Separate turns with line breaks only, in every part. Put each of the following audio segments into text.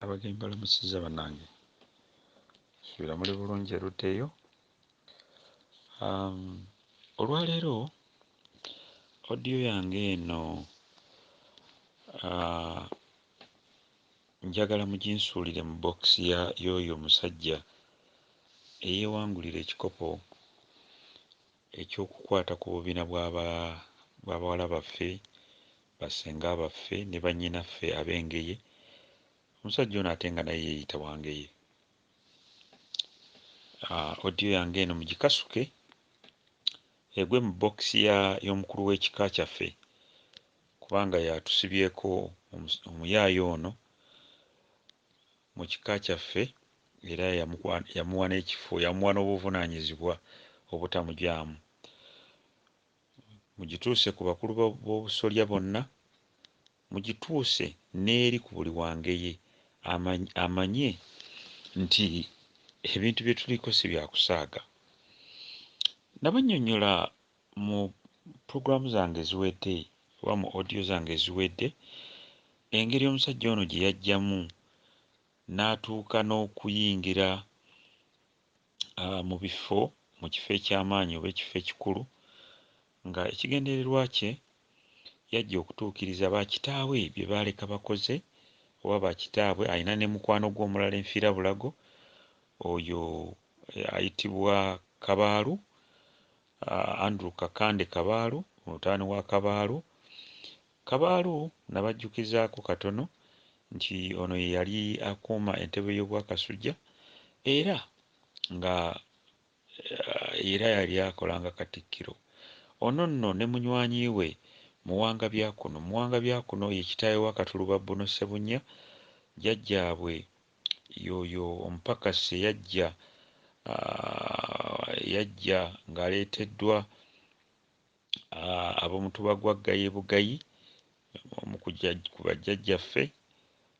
Abagenyi balamusizza bannange, suubira muli bulungi eruddeyo. Olwaleero odiyo yange eno njagala muginsuulire mu bookisi y'oyo omusajja eyeewangulira ekikopo eky'okukwata ku bubiina bw'abawala baffe, bassenga baffe ne bannyinaffe ab'engeye. Omusajja ono ate nga naye yeeyita Wangeye. Odiyo yange eno mugikasuke egwe mu bookisi y'omukulu w'ekika kyaffe, kubanga yatusibyeko omuyaaye ono mu kika kyaffe era yamuwa n'ekifo, yamuwa n'obuvunaanyizibwa obutamugyamu. Mugituuse ku bakulu b'obusolya bonna, mugituuse n'eri ku buli Wangeye amanye nti ebintu bye tuliko si bya kusaaga. Nabannyonnyola mu pulogulaamu zange eziwedde oba mu odiyo zange eziwedde engeri omusajja ono gye yaggyamu n'atuuka n'okuyingira mu kifo eky'amaanyi oba ekifo ekikulu, nga ekigendererwa kye yajja okutuukiriza bakitaawe bye baaleka bakoze, oba bakitaabwe alina ne mukwano gwe omulala enfiirabulago, oyo ayitibwa Kabaalu, Andrew Kakande Kabaalu, mutabani wa Kabaalu. Kabaalu nabajjukizaako katono nti ono ye yali akuuma entebe y'Obwakasujja era nga yali akolanga Katikkiro. Ono nno ne munywanyi we Muwangabyakuno ye kitaawe wa Katuluba Bbuno Ssebunya, jjajjaabwe y'oyo omupakasi yajja ng'aleeteddwa ab'omutuba gwa Gayi Bugayi, omu ku bajjajjaffe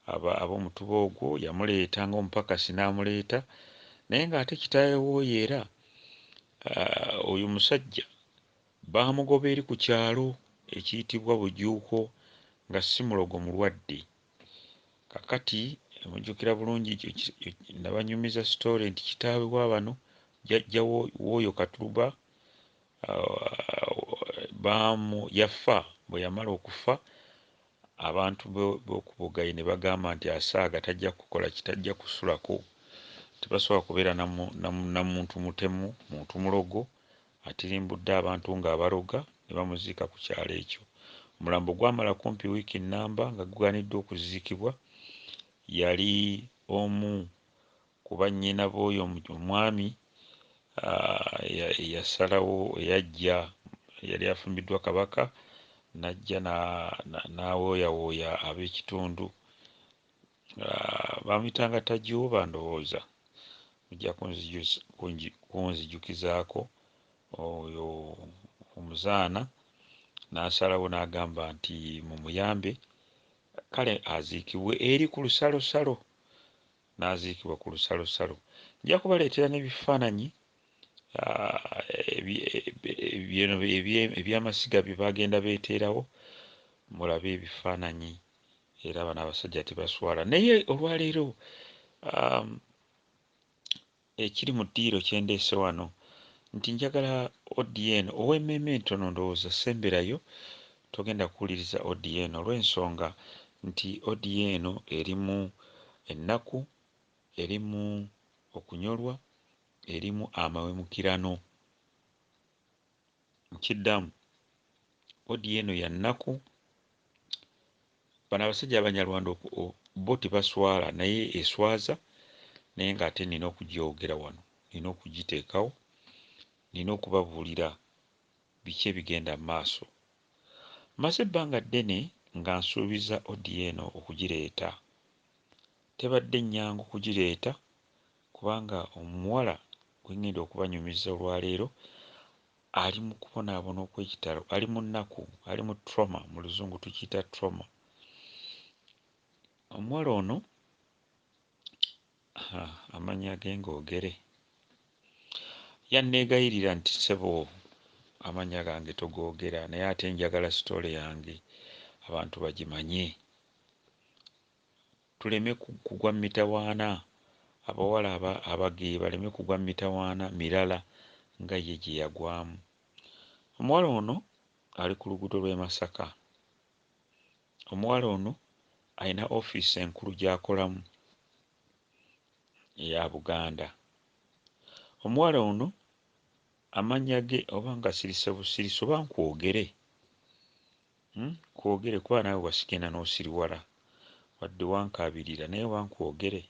ab'omutuba ogwo yamuleeta ng'omupakasi n'amuleeta, naye ng'ate kitaawe w'oyo era oyo musajja baamugoba eri ku kyalo ekiyitibwa Bujuuko nga si mulogo mulwadde. Kakati mujjukira bulungi nabanyumiza sitoole nti kitaawe wa bano jjajja w'oyo Katuluba yafa. Bwe yamala okufa abantu b'oku Bugayi ne bagamba nti asaaga tajja kukola kitajja kusulako, tebasobola kubeera na muntu mutemu, muntu mulogo atirimbudde abantu ng'abaloga, ne bamuziika ku kyalo ekyo. Omulambo gwamala kumpi wiiki nnamba nga gugaaniddwa okuziikibwa. Yali omu ku bannyina b'oyo omwami yasalawo eyajja, yali afumbiddwa Kabaka, n'ajja n'awooyawooya ab'ekitundu. Baamuyitanga Tajooba ndowooza, mujja kunzijukizaako oyo omuzaana. N'asalawo n'agamba nti mumuyambe kale aziikibwe eri ku lusalosalo, n'aziikibwa ku lusalosalo. Nja kubaleetera n'ebifaananyi eby'amasiga bye bagenda beeteerawo, mulabe ebifaananyi, era bano abasajja tebaswala. Naye olwaleero ekiri mu ddiiro kye ndeese wano nti njagala odiyo eno ow'emmeeme entono, ndowooza semberayo togenda kuwuliriza odiyo eno olw'ensonga nti odiyo eno erimu ennaku, erimu okunyolwa, erimu amawemukirano. Nkiddamu, odiyo eno ya nnaku. Bano abasajja Abanyarwanda bo tebaswala naye eswaza, naye ng'ate nina okugyogera wano, nina okugiteekawo, nina okubabuulira biki ebigenda mu maaso. Mmaze ebbanga ddene nga nsuubiza odiyo eno okugireeta. Tebadde nnyangu kugireeta kubanga omuwala gwe ŋŋenda okubanyumiza olwaleero ali mu kubonaabona okw'ekitalo, ali mu nnaku, ali mu trauma, mu luzungu tukiyita trauma. Omuwala ono amannya ge ngoogere, yanneegayirira nti ssebo amannya gange togoogera, naye ate njagala sitoole yange abantu bagimanye. tuleme kugwa mitawaana, abawala abageyi baleme kugwa mitawaana mirala nga ye gye yagwamu. Omuwala ono ali ku luguudo lw'e Masaka. Omuwala ono alina ofiisi enkulu gy'akolamu eya Buganda. Omuwala ono amannya ge oba nga sirise busirisi oba nkwogere kwogere kuba naawe wasigenda n'osiriwala wadde wankabirira naye wankwogere.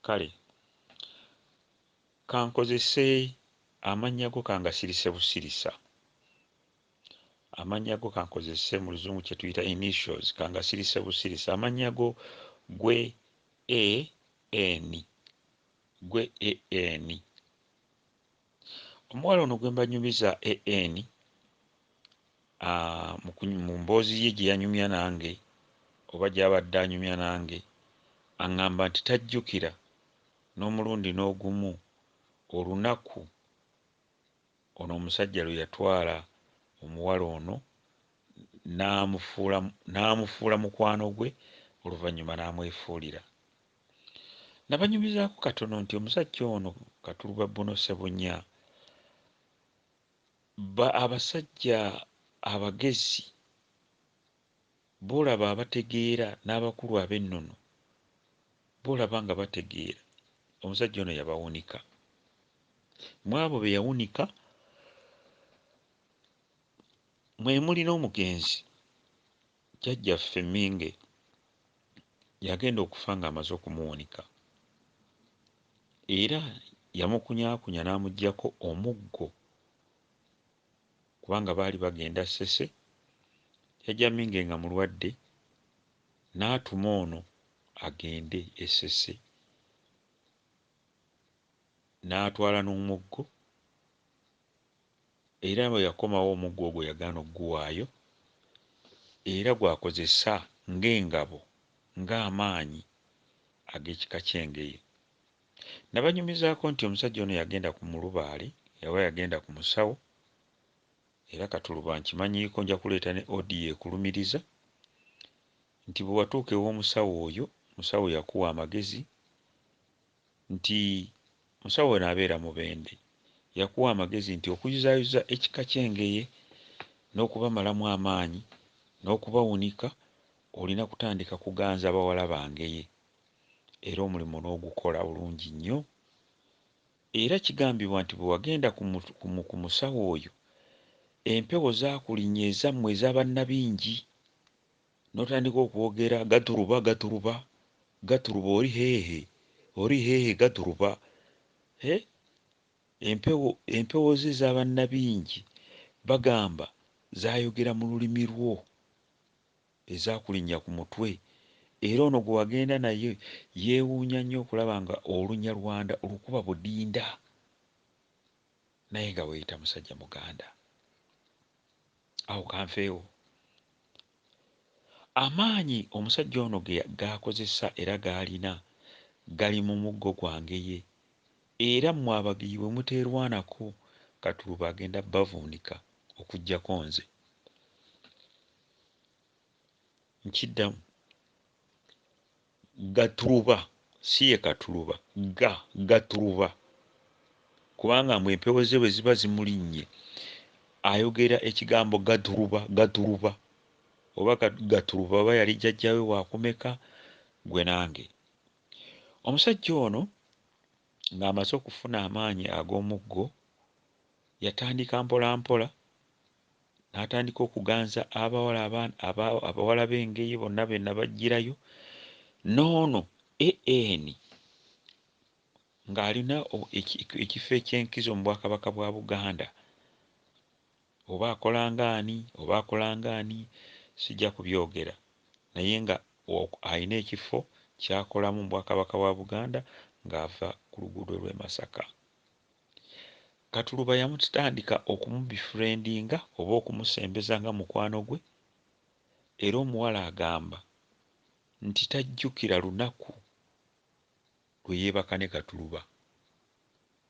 Kale kankozese amannya go kangasirise busirisa. Amannya go kankozese mu luzungu kye tuyita initials kangasirise busirisa. Amannya go gwe A.N. Gwe A.N. Omuwala ono gwe mbanyumiza A.N. Mu mboozi ye gye yanyumya nange oba gy'abadde anyumya nange aŋŋamba nti tajjukira n'omulundi n'ogumu olunaku ono omusajja lwe yatwala omuwala ono n'amufuula mukwano gwe oluvannyuma n'amwefuulira. Nabanyumizaako katono nti omusajja ono Katuluba Buno Ssebunya abasajja abagezi boolaba abategeera n'abakulu ab'ennono boolaba nga bategeera omusajja ono yabawunika. Mu abo be yawunika mwe muli n'omugenzi Jjajjaffe Minge yagenda okufa ng'amaze okumuwunika era yamukunyaakunya n'amuggyako omuggo kubanga baali bagenda Ssese. Jjajja Minge nga mulwadde n'atuma ono agende e Ssese n'atwala n'omuggo era bwe yakomawo omuggo ogwo yagaana okuguwaayo era gwakozesa ng'engabo ng'amaanyi ag'ekika ky'Engeye. Nabanyumizaako nti omusajja ono yagenda ku mulubaale yaba yagenda ku musawo era Katuluba nkimanyiiko nja kuleeta ne odiyo ekulumiriza nti bwe watuuka ew'omusawo oyo musawo yakuwa amagezi nti musawo ono abeera Mubende yakuwa amagezi nti okuyuzaayuza ekika ky'Engeye n'okubamalamu amaanyi n'okubawunika olina kutandika kuganza bawala bangeye era omulimu n'ogukola bulungi nnyo. Era kigambibwa nti bwe wagenda ku musawo oyo empewo zaakulinnya ezammwe ez'abannabingi n'otandika okwogera Gatuluba Gatuluba Gatuluba oli hehe Gatuluba. Empewo ze ez'abannabingi bagamba zaayogera mu lulimi lwo ezaakulinnya ku mutwe era ono gwe wagenda naye yeewuunya nnyo okulaba nga olunya Rwanda olukuba budinda naye nga weeyita musajja Muganda. Awo kanfeewo amaanyi omusajja ono g'akozesa era g'alina gali mu muggo gwangeye era mmwe abageyi bwe muteerwanako Katuluba agenda bavuunika okuggyako nze. Nkiddamu Gatuluba si ye Katuluba Gatuluba kubanga mbwe empewo ze bwe ziba zimulinnye ayogera ekigambo Gatuluba Gatuluba oba Gatuluba oba yali jjajjawe waakumeka gwe nange. Omusajja ono ng'amaze okufuna amaanyi ag'omuggo yatandika mpola mpola n'atandika okuganza abawala b'Engeye bonna be nabaggyirayo n'ono A.N. ng'alina ekifo eky'enkizo mu Bwakabaka bwa Buganda oba akola ngaani sijja kubyogera naye nga alina ekifo ky'akolamu mu Bwakabaka bwa Buganda ng'ava ku luguudo lw'e Masaka. Katuluba yamutandika okumubifurendinga oba okumusembeza nga mukwano gwe era omuwala agamba nti tajjukira lunaku lwe yeebaka ne Gatuluba,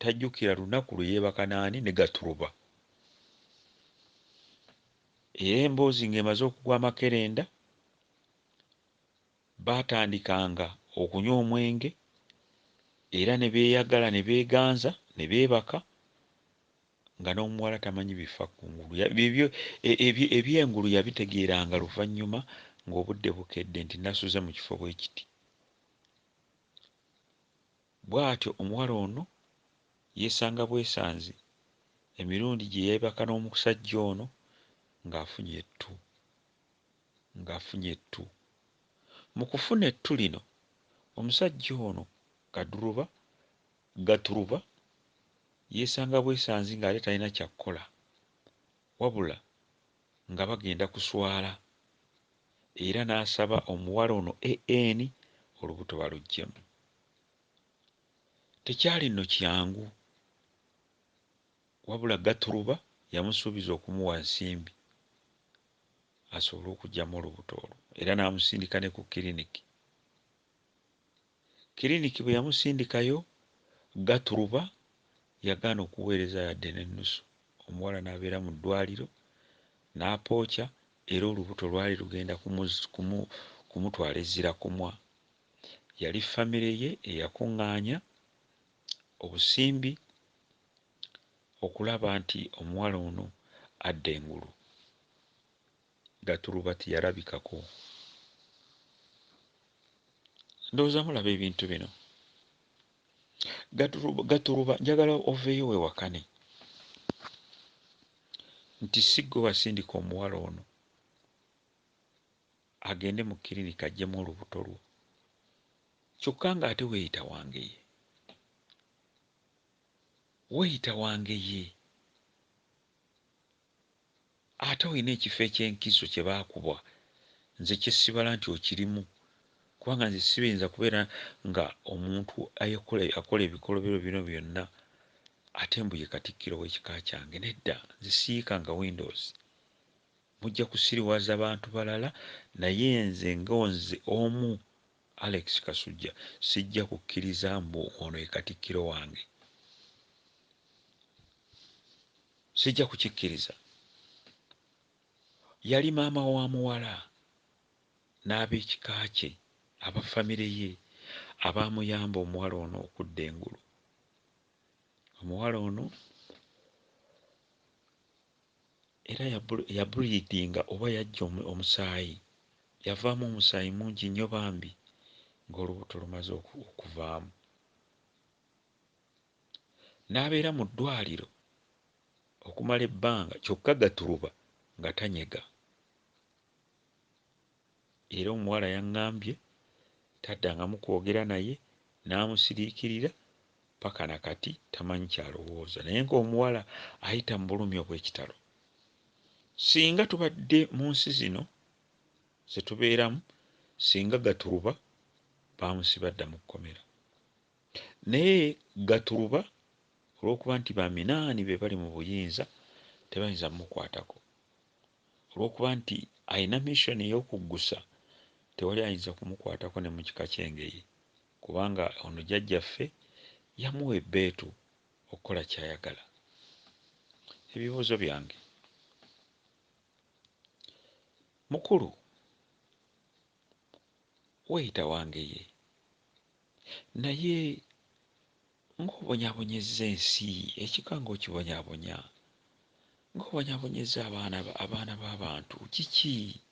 tajjukira lunaku lwe yeebaka n'ani ne Gatuluba. Era emboozi ng'emaze okugwa amakerenda baatandikanga okunywa omwenge era ne beeyagala ne beeganza ne beebaka nga n'omuwala tamanyi bifa ku ngulu. Ebyengulu yabitegeeranga luvannyuma ng'obudde bukedde nti nasuze mu kifo bwe kiti. Bw'atyo omuwala ono yeesanga bwesanzi emirundi gye yeebaka n'omusajja ono ng'afunye ettu. Mu kufuna ettu lino omusajja ono Gatuluba yeesanga bwesanzi ng'ate talina kyakkola wabula nga bagenda kuswala, era n'asaba omuwala ono olubuto baluggyemu. Tekyali nno kyangu wabula Gatuluba yamusuubiza okumuwa nsimbi asobole okuggyamu olubuto olwo, era n'amusindika ne ku kiriniki. Kiriniki bwe yamusindikayo, Gatuluba yagaana okuweereza yadde n'ennusu. Omuwala n'abeera mu ddwaliro n'apookya, era olubuto lwali lugenda kumutwala ezzira kumwa. Yali famire ye eyakuŋŋaanya obusimbi okulaba nti omuwala ono adda engulu. Gatuluba teyalabikako. Ndowooza mulaba ebintu bino. Gatuluba njagala oveeyo weewakane nti si ggwe wasindika omuwala ono agende mu kiriniki aggyemu olubuto lwo, kyokka ng'ate weeyita wange ye. Weeyita wange ye. Ate olina ekifo eky'enkizo kye baakubwa, nze kye sibala nti okirimu, kubanga nze sibinza kubeera nga omuntu akola ebikolobero bino byonna ate mbu ye katikkiro w'ekika kyange. Nedda, nze siyiikanga Windows. Mujja kusiriwaza bantu balala, naye nze ng'onze omu Alex Kasujja sijja kukkiriza mbu ono ye katikkiro wange. Sijja kukikkiriza. Yali maama wa muwala n'ab'ekika kye, aba famire ye abaamuyamba omuwala ono okudda engulu. Omuwala ono era yabuliidinga oba yajja omusaayi, yavaamu omusaayi mungi nnyo bambi ng'olubuto lumaze okuvaamu. N'abeera mu ddwaliro okumala ebbanga, kyokka Gatuluba nga tanyega. Era omuwala yaŋŋambye taddangamu kwogera naye, n'amusiriikirira paka na kati tamanyi kyalowooza, naye ng'omuwala ayita mu bulumi obw'ekitalo. Singa tubadde mu nsi zino ze tubeeramu, singa Gatuluba baamusiba dda mu kkomera. Naye Gatuluba olw'okuba nti baminaani be bali mu buyinza tebayinza mmukwatako. Olw'okuba nti ayina mission ey'okuggusa, tewali ayinza kumukwatako ne mu kika ky'engeri, kubanga ono jjajjaffe yamuwa ebbeetu okukola ky'ayagala. Ebibuuzo byange. Mukulu, weeyita wange ye, naye ng'obonyaabonyezza ensi, ekika ng'okibonyaabonya, ng'obonyaabonyezza abaana b'abantu. Kiki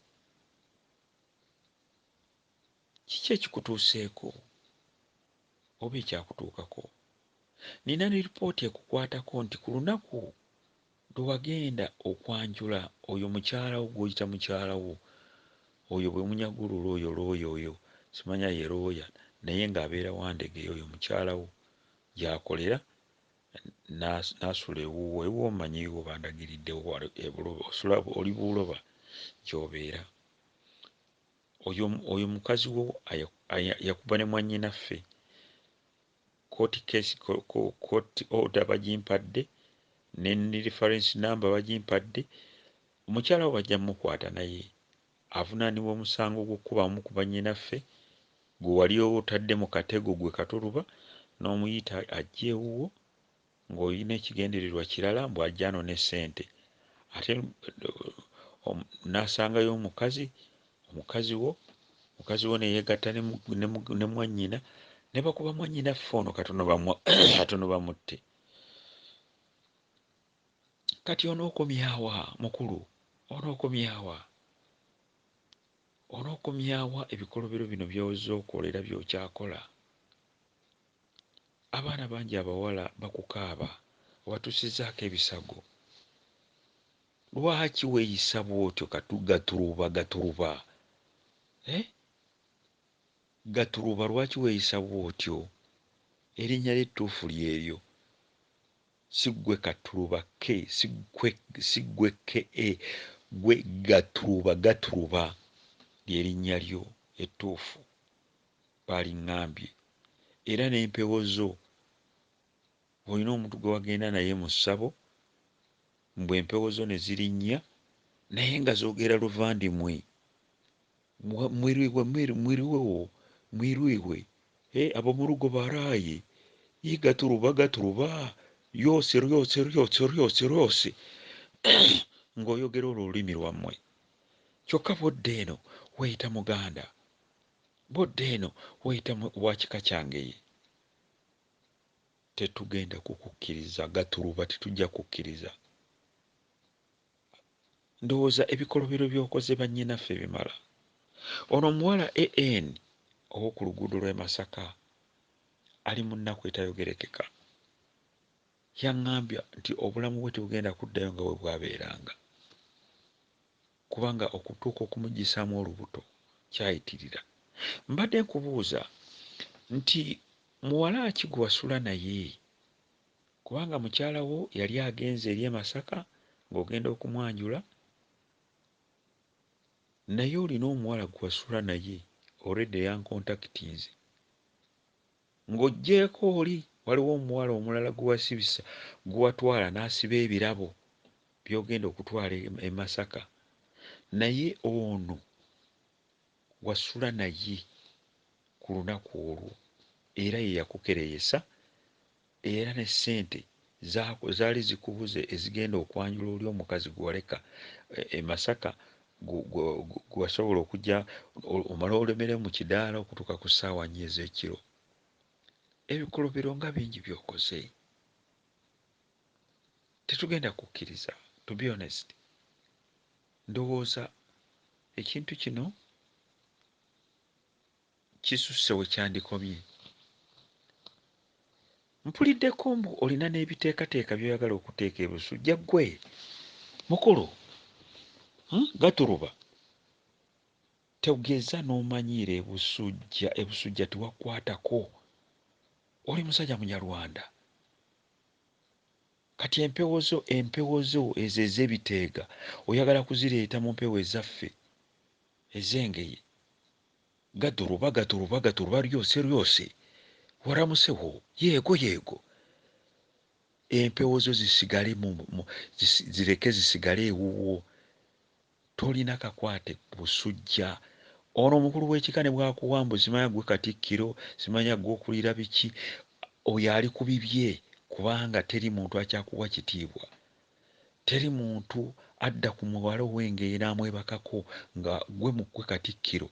ekikutuuseeko oba ekyakutuukako? Nina ne lipooti ekukwatako nti ku lunaku lwe wagenda okwanjula oyo mukyala wo gw'oyita mukyala wo, oyo bwe munyagulula oyo looya oyo, simanya ye looya naye ng'abeera Wandege, oyo mukyala wo gy'akolera, n'asula ewuwo. Ewuwo mmanyiiwo bandagiriddewo, osula oli Buloba gy'obeera. Oyo mukazi wo yakuba ne mwannyinaffe, kooti order bagimpadde, ne reference number bagimpadde. Omukyala wo bajja mmukwata, naye avunaanibwa omusango gw'okkubamu ku bannyinaffe gwe wali otadde mu katego gwe Katuluba, n'omuyita ajja ewuwo ng'olina ekigendererwa kirala mbw' ajja anone ssente. Ate n'asangayo omukazi wo mukazi we ne yeegatta ne mwannyina ne bakuba mwannyina ffoono katono bamutte. Kati onookomyawa mukulu, onookomyawa ebikolobero bino by'ozze okola era by'okyakola. Abaana bangi abawala bakukaaba obatusizzaako ebisago. Lwaki weeyisa bw'otyo Gatuluba? Gatuluba lwaki weeyisa bw'otyo? Erinnya ly'ettuufu lyeryo. Si ggwe Katuluba si ggwe gwe Gatuluba ly'erinnya lyo ettuufu baaliŋŋambye. Era n'empewo zo olina omuntu gwe wagenda naye mu ssabo, mbwe empewo zo ne zirinnya naye nga zoogera luvandimwe mwiriwewo abo mu lugo baraaye Gatuluba ryose ng'oyogera olwo olulimi lwammwe. Kyokka bodde eno weeyita Muganda, bodde eno weeyita wa kika kyange ye. Tetugenda kukukkiriza Gatuluba, tetujja kukkiriza. Ndowooza ebikolobero by'okoze bannyinaffe bimala. Ono omuwala AN ow'oku luguudo lw'e Masaka ali mu nnaku etayogerekeka. Yaŋŋambya nti obulamu bwe tebugenda kuddayo nga bwe bwabeeranga, kubanga okutuuka okumuggisaamu olubuto kyayitirira. Mbadde nkubuuza nti muwala ki gwe wasula naye? Kubanga mukyala wo yali agenze eri e Masaka ng'ogenda okumwanjula, naye olina omuwala gwe wasula naye already yankontakitinze. Ng'oggyeko oli waliwo omuwala omulala gwe wasibisa gwe watwala n'asiba ebirabo by'ogenda okutwala e Masaka, naye ono wasula naye ku lunaku olwo era ye yakukereyesa, era ne ssente zaali zikubuze ezigenda okwanjula oli omukazi gwe waleka e Masaka gwe wasobola okujja omala olemere mu kidaala okutuuka ku ssaawa 4 ez'ekiro. Ebikolobero nga bingi by'okoze. Tetugenda kukkiriza, to be honest. Ndowooza ekintu kino kisusse we kyandikomye. Mpuliddeko mbu olina n'ebiteekateeka by'oyagala okuteeka e Busujja ggwe mukulu, Gatuluba. Tegeza n'omanyiira e Busujja tewakwatako. Oli musajja Munyarwanda. Kati empewo zo ezo ez'ebiteega oyagala kuzireeta mu mpewo ezaffe ezengeye. Gatuluba ryose waramusewo yeego. Empewo zo zisigale zireke zisigale ewuwo. Tolina kakwate Busujja. Ono omukulu w'ekika ne bwakuwambu simanya gwe Katikkiro, simanya gwe okulira biki, oyo ali ku bibye, kubanga teri muntu akyakuwa kitiibwa. Teri muntu adda ku muwala ow'engeye n'amwebakako nga gwe Katikkiro,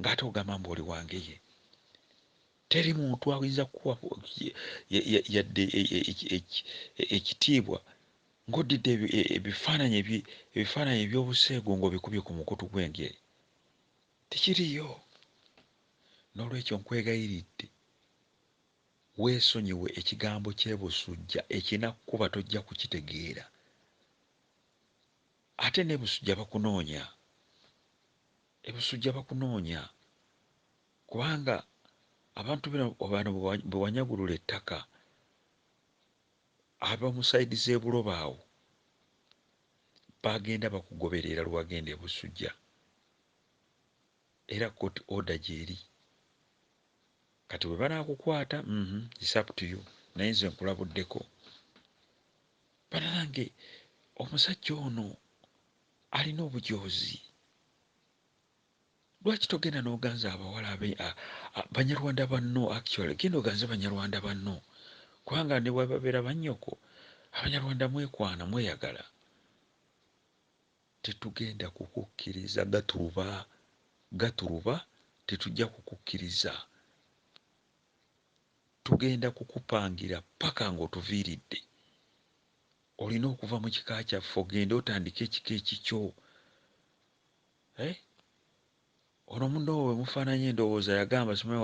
ng'ate ogamba mbu oli wange ye. Teri muntu ayinza kukuwa yadde ekitiibwa ng'oddidde ebifaananyi eby'obuseego ng'obikubye ku mukutu gw'engeri. Tekiriyo. N'olwekyo nkwegayiridde weesonyiwe ekigambo ky'e Busujja ekinakkuba tojja kukitegeera. Ate ne Busujja bakunoonya. E Busujja bakunoonya kubanga abantu bano bwe wanyagulula ettaka ab'omu sayidi z'ebuloba awo bagenda bakugoberera lwagenda e Busujja. Era court order gy'eri. Kati bwe banaakukwata it's up to you, naye nze nkulabuddeko. Banange omusajja ono alina obujoozi. Lwaki togenda n'oganza abawala Banyarwanda banno, actually genda oganze Banyarwanda banno, kubanga ne bwebabeera bannyoko Abanyarwanda mwekwana, mweyagala. Tetugenda kukukkiriza Gatuluba. Gatuluba tetujja kukukkiriza, tugenda kukupangira paka ng'otuviiridde. Olina okuva mu kika kyaffe ogende otandike ekika ekikyo. Ono munnoowe mufaananye endowooza yagamba simanyi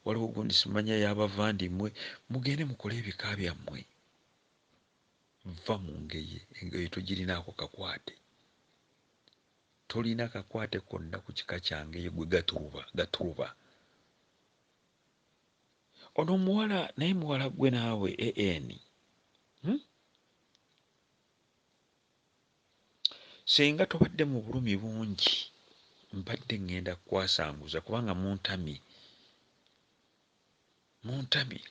waliwo gundi simanya y'abavandimmwe, mugende mukole ebika byammwe. Vva mu ngeye, engeye togirinaako kakwate. Tolina kakwate konna ku kika kyange gwe Gatuluba. Ono muwala naye muwala gwe naawe AN. Singa tobadde mu bulumi bungi mbadde ngenda kukwasanguza kubanga muntamye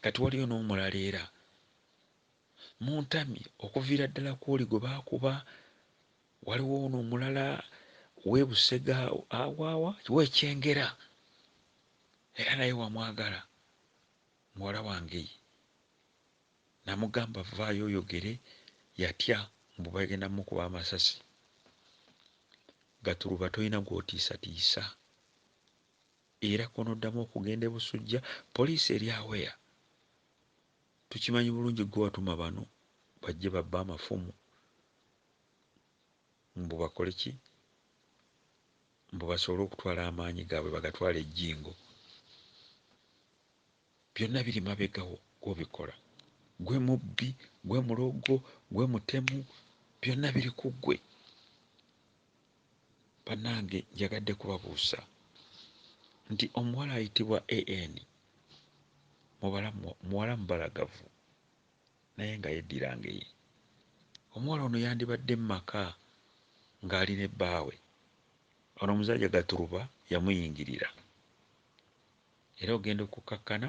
kati waliyo n'omulala era muntamye okuviira ddala kw'oli gwe baakuba. Waliwo n'omulala w'Ebusega awaawa w'Ekyengera era naye wamwagala muwala wange. Namugamba vaayo oyogere, yatya mbu bagenda mukuba amasasi. Gatuluba tolina gw'otiisatiisa era konoddamu okugenda e Busujja poliisi eri aweya. Tukimanyi bulungi gwe watuma bano bajje babbe amafumu mbu bakole ki, mbu basobole okutwala amaanyi gaabwe bagatwala e Jjingo. Byonna biri mabegawo gw'obikola. Gwe mubbi, gwe mulogo, gwe mutemu, byonna biri ku ggwe. Bannange njagadde kubabuusa nti omuwala ayitibwa AN muwala mubalagavu naye nga yeddiranga ye. Omuwala ono yandibadde mu maka ng'ali ne bbaawe. Ono omusajja Gatuluba yamuyingirira era ogenda okukkakkana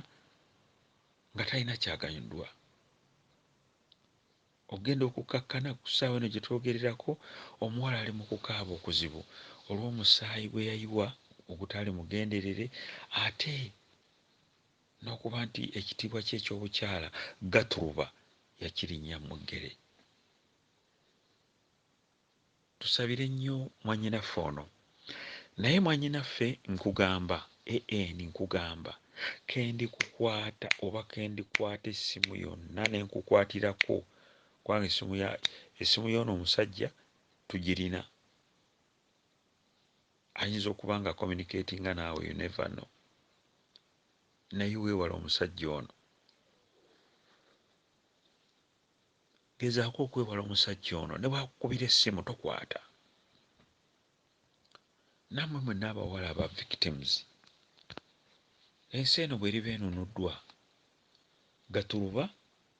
nga talina kyaganyuddwa. Ogenda okukkakkana ku ssaawa eno gye twogererako omuwala ali mu kukaaba okuzibu olw'omusaayi gwe yayiwa ogutaali mugenderere, ate n'okuba nti ekitiibwa kye eky'obukyala Gatuluba yakirinnya mu ggere. Tusabire nnyo mwannyinaffe ono. Naye mwannyinaffe nkugamba nkugamba kendikukwata oba kendikwata essimu yonna ne nkukwatirako kubanga essimu y'ono omusajja tugirina. Ayinza okuba nga communicatinga naawe, you never know. Naye weewala omusajja ono. Gezaako okwewala omusajja ono, ne bw'akukubira essimu tokwata. Nammwe mwenna abawala aba victims, ensi eno bw'eriba enunuddwa, Gatuluba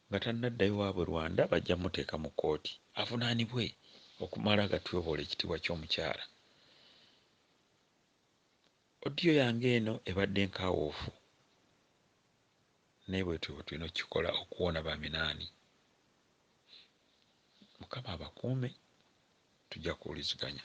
nga tannaddayo waabwe Rwanda bajja muteeka mu kkooti avunaanibwe okumala gatyoboola ekitiibwa ky'omukyala. Odiyo yange eno ebadde nkawoofu naye bwe tulina okukikola okuwona baminaani. Mukama abakuume, tujja kuwuliziganya.